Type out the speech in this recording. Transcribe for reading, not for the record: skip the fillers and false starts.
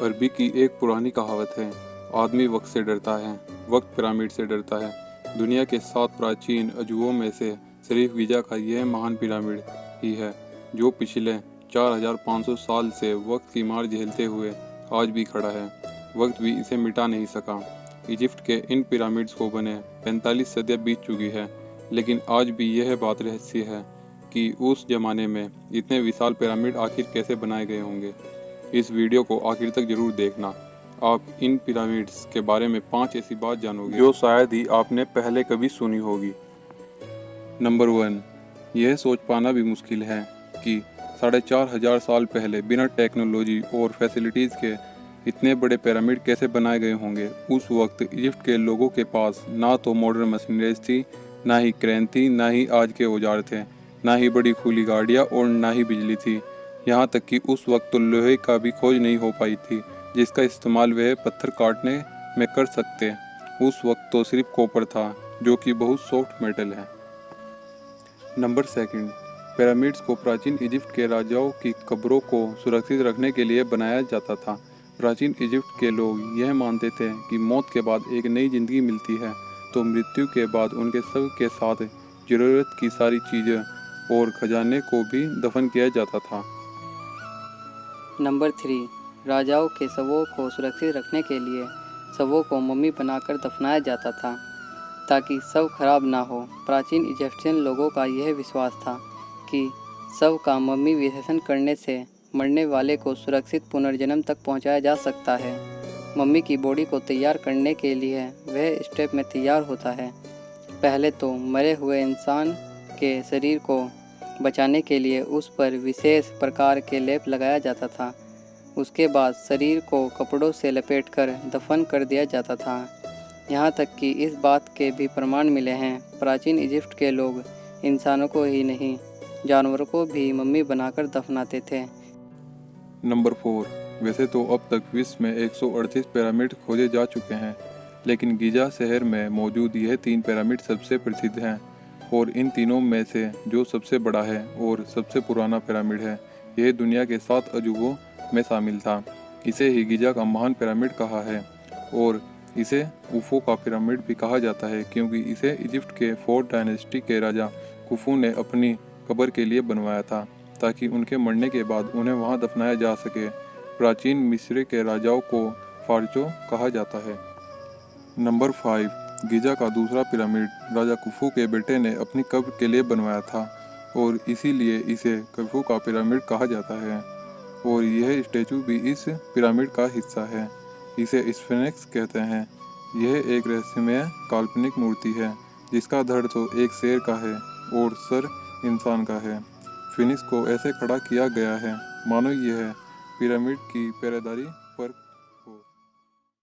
अरबी की एक पुरानी कहावत है, आदमी वक्त से डरता है, वक्त पिरामिड से डरता है। दुनिया के 7 प्राचीन अजूबों में से सिर्फ गिजा का यह महान पिरामिड ही है, जो पिछले 4500 साल से वक्त की मार झेलते हुए आज भी खड़ा है। वक्त भी इसे मिटा नहीं सका। इजिप्ट के इन पिरामिड्स को बने 45 सदियाँ बीत चुकी है, लेकिन आज भी यह बात रहस्य है कि उस जमाने में इतने विशाल पिरामिड आखिर कैसे बनाए गए होंगे। इस वीडियो को आखिर तक जरूर देखना। आप इन पिरामिड्स के बारे में 5 ऐसी बात जानोगे जो शायद ही आपने पहले कभी सुनी होगी। नंबर 1, यह सोच पाना भी मुश्किल है कि 4500 साल पहले बिना टेक्नोलॉजी और फैसिलिटीज़ के इतने बड़े पिरामिड कैसे बनाए गए होंगे। उस वक्त इजिप्ट के लोगों के पास ना तो मॉडर्न मशीनरीज थी, ना ही क्रेन थी, ना ही आज के औजार थे, ना ही बड़ी खुली गाड़ियाँ और ना ही बिजली थी। यहाँ तक कि उस वक्त तो लोहे का भी खोज नहीं हो पाई थी, जिसका इस्तेमाल वह पत्थर काटने में कर सकते। उस वक्त तो सिर्फ कॉपर था, जो कि बहुत सॉफ्ट मेटल है। नंबर 2, पिरामिड्स को प्राचीन इजिप्ट के राजाओं की कब्रों को सुरक्षित रखने के लिए बनाया जाता था। प्राचीन इजिप्ट के लोग यह मानते थे कि मौत के बाद एक नई जिंदगी मिलती है, तो मृत्यु के बाद उनके शव के साथ ज़रूरत की सारी चीज़ें और खजाने को भी दफन किया जाता था। नंबर 3, राजाओं के शवों को सुरक्षित रखने के लिए शवों को मम्मी बनाकर दफनाया जाता था, ताकि शव खराब ना हो। प्राचीन इजिप्शियन लोगों का यह विश्वास था कि शव का मम्मी विसर्जन करने से मरने वाले को सुरक्षित पुनर्जन्म तक पहुंचाया जा सकता है। मम्मी की बॉडी को तैयार करने के लिए वह स्टेप में तैयार होता है। पहले तो मरे हुए इंसान के शरीर को बचाने के लिए उस पर विशेष प्रकार के लेप लगाया जाता था। उसके बाद शरीर को कपड़ों से लपेटकर दफन कर दिया जाता था। यहाँ तक कि इस बात के भी प्रमाण मिले हैं, प्राचीन इजिप्ट के लोग इंसानों को ही नहीं, जानवरों को भी मम्मी बनाकर दफनाते थे। नंबर 4, वैसे तो अब तक विश्व में 138 पिरामिड खोजे जा चुके हैं, लेकिन गिजा शहर में मौजूद यह 3 पिरामिड सबसे प्रसिद्ध हैं। और इन तीनों में से जो सबसे बड़ा है और सबसे पुराना पिरामिड है, यह दुनिया के 7 अजूबों में शामिल था। इसे ही गिजा का महान पिरामिड कहा है, और इसे उफो का पिरामिड भी कहा जाता है, क्योंकि इसे इजिप्ट के 4th डायनेस्टी के राजा खुफू ने अपनी कब्र के लिए बनवाया था, ताकि उनके मरने के बाद उन्हें वहां दफनाया जा सके। प्राचीन मिस्र के राजाओं को फारचो कहा जाता है। नंबर 5, गिजा का दूसरा पिरामिड राजा खुफू के बेटे ने अपनी कब्र के लिए बनवाया था, और इसीलिए इसे खुफू का पिरामिड कहा जाता है। और यह स्टैचू भी इस पिरामिड का हिस्सा है। इसे स्फिंक्स कहते हैं। यह एक रहस्यमय काल्पनिक मूर्ति है, जिसका धड़ तो एक शेर का है और सर इंसान का है। फिनिक्स को ऐसे खड़ा किया गया है मानो यह पिरामिड की पहरेदारी पर